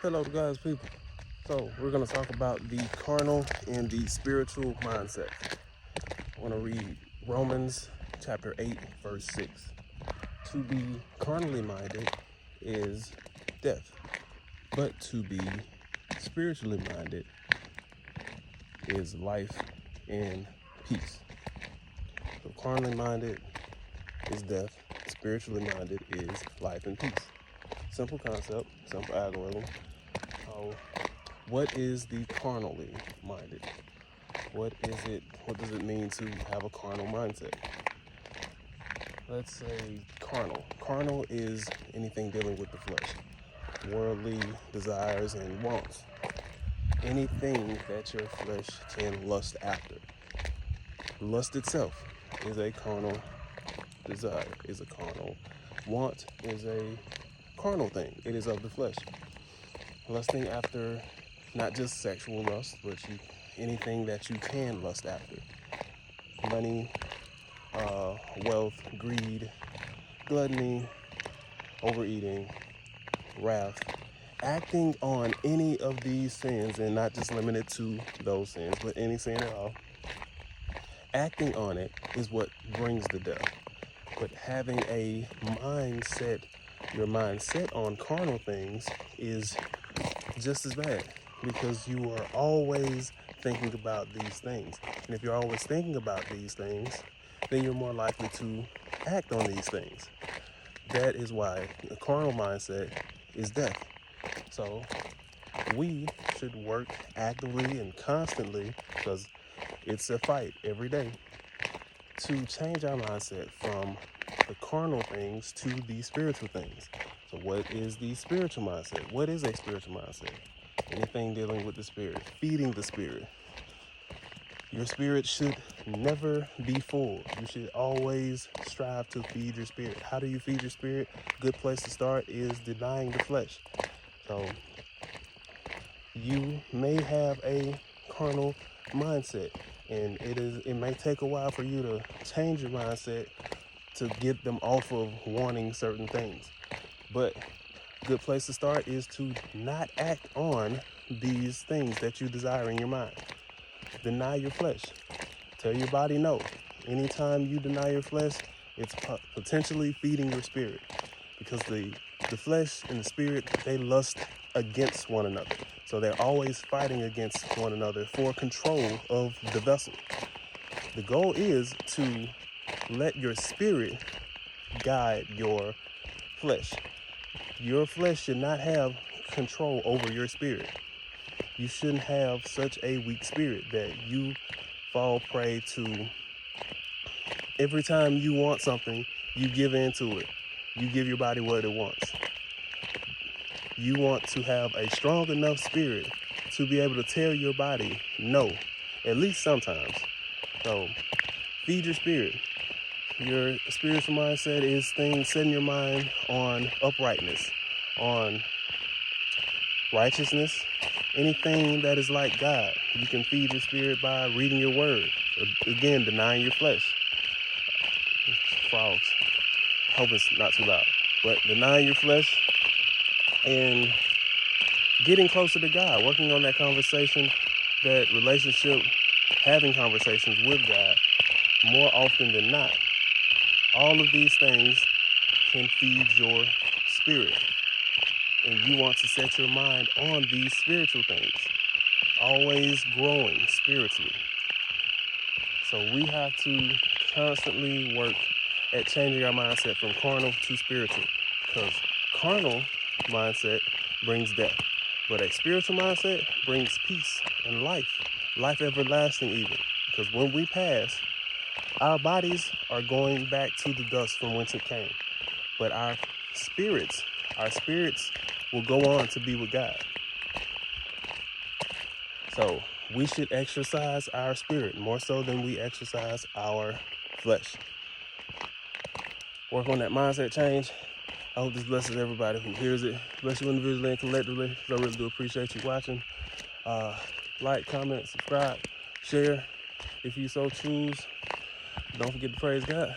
Hello to God's people. So we're going to talk about the carnal and the spiritual mindset. I want to read Romans chapter 8, verse 6. To be carnally minded is death, but to be spiritually minded is life and peace. So carnally minded is death, spiritually minded is life and peace. Simple concept, simple algorithm. What is the carnally minded? What is it? What does it mean to have a carnal mindset? Let's say carnal. Carnal is anything dealing with the flesh, worldly desires and wants. Anything that your flesh can lust after. Lust itself is a carnal desire, is a carnal want, is a carnal thing. It is of the flesh. Lusting after not just sexual lust, but anything that you can lust after. Money, wealth, greed, gluttony, overeating, wrath. Acting on any of these sins, and not just limited to those sins, but any sin at all. Acting on it is what brings the death. But having a mindset, your mindset on carnal things is just as bad, because you are always thinking about these things. And if you're always thinking about these things, then you're more likely to act on these things. That is why a carnal mindset is death. So we should work actively and constantly, because it's a fight every day, to change our mindset from the carnal things to the spiritual things. So what is the spiritual mindset? What is a spiritual mindset? Anything dealing with the spirit, feeding the spirit. Your spirit should never be full. You should always strive to feed your spirit. How do you feed your spirit? Good place to start is denying the flesh. So you may have a carnal mindset, and it may take a while for you to change your mindset to get them off of wanting certain things. But good place to start is to not act on these things that you desire in your mind. Deny your flesh. Tell your body no. Anytime you deny your flesh, it's potentially feeding your spirit, because the flesh and the spirit, they lust against one another. So they're always fighting against one another for control of the vessel. The goal is to let your spirit guide your flesh. Your flesh should not have control over your spirit. You shouldn't have such a weak spirit that you fall prey to. Every time you want something, you give in to it. You give your body what it wants. You want to have a strong enough spirit to be able to tell your body no, at least sometimes. So feed your spirit. Your spiritual mindset is setting your mind on uprightness, on righteousness, anything that is like God. You can feed your spirit by reading your word. Again, denying your flesh. Frogs. Hope it's not too loud. But denying your flesh and getting closer to God, working on that conversation, that relationship, having conversations with God more often than not. All of these things can feed your spirit. And you want to set your mind on these spiritual things. Always growing spiritually. So we have to constantly work at changing our mindset from carnal to spiritual. Because carnal mindset brings death. But a spiritual mindset brings peace and life. Life everlasting even. Because when we pass, our bodies are going back to the dust from whence it came. But our spirits will go on to be with God. So we should exercise our spirit more so than we exercise our flesh. Work on that mindset change. I hope this blesses everybody who hears it. Bless you individually and collectively. So I really do appreciate you watching. Like, comment, subscribe, share if you so choose. Don't forget to praise God.